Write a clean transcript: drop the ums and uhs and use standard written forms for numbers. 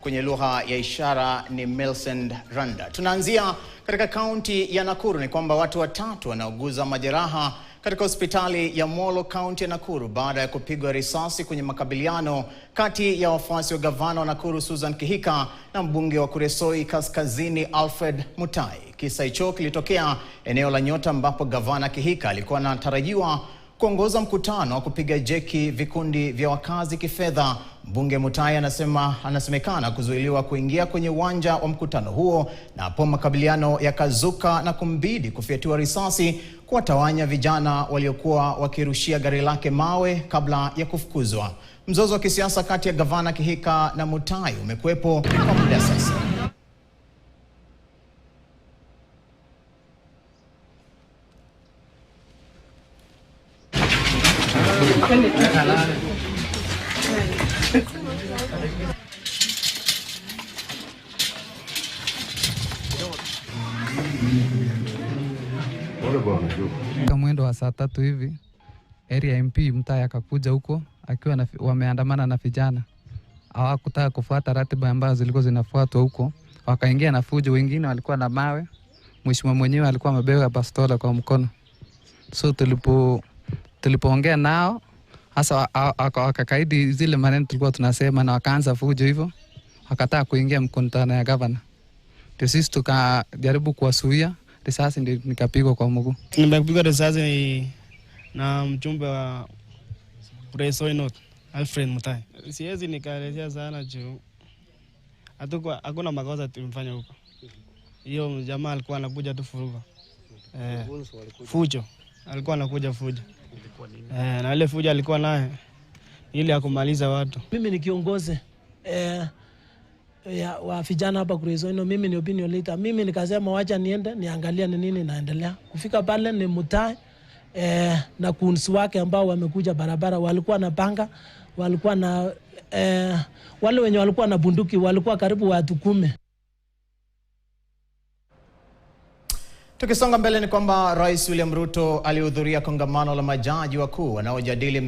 Kwenye lugha ya ishara ni Millicent Randa. Tunaanzia katika kaunti ya Nakuru. Ni kwamba watu watatu wanauguza majeraha katika hospitali ya Molo, kaunti ya Nakuru, baada ya kupigwa risasi kwenye makabiliano kati ya wafuasi wa gavana wa Nakuru Susan Kihika na mbunge wa Kuresoi Kaskazini Alfred Mutai. Kisa hicho kilitokea eneo la Nyota, ambapo gavana Kihika alikuwa anatarajiwa kuongoza mkutano wa kupiga jeki vikundi vya wakazi kifedha. Mbunge Mutai anasemekana kuzuiliwa kuingia kwenye uwanja wa mkutano huo, na hapo makabiliano yakazuka na kumbidi kufyatua risasi kuwatawanya vijana waliokuwa wakirushia gari lake mawe kabla ya kufukuzwa. Mzozo wa kisiasa kati ya gavana Kihika na Mutai umekuwepo kwa muda sasa. Mwendo wa saa 3 hivi area MP Mutai akakuja huko akiwa wameandamana na vijana. Hawakutaka kufuata ratiba ambazo zilikuwa zinafuatwa huko, wakaingia na fujo. Wengine walikuwa na mawe, mheshimiwa mwenyewe alikuwa amebeba bastola kwa mkono. So tulipoongea nao hasa wakakaidi zile maneno tulikuwa tunasema, na wakaanza fujo hivyo, wakataka kuingia mkutano ya governor. Ndio sisi tukajaribu kuwasuia, risasi ndio nikapigwa kwa mguu. Nimepigwa risasi na mjumbe wa Kuresoi North Alfred Mutai. Siwezi nikaelezea sana juu hakuna makosa tulifanya huko. Hiyo jamaa alikuwa anakuja tu furuga. Fujo. Alikuwa anakuja fujo. Na ile fujo alikuwa naye ili akumaliza watu. Mimi ni kiongozi wa vijana hapa Kuresoi North. Mimi ni opinion leader. Mimi nikasema wacha niende niangalia ni nini inaendelea. Kufika pale ni Mutai na kunsi wake ambao wamekuja barabara, walikuwa na panga, walikuwa na wale wenye walikuwa na bunduki, walikuwa karibu watu 10. Tukisonga mbele ni kwamba Rais William Ruto alihudhuria kongamano la majaji wakuu wanaojadili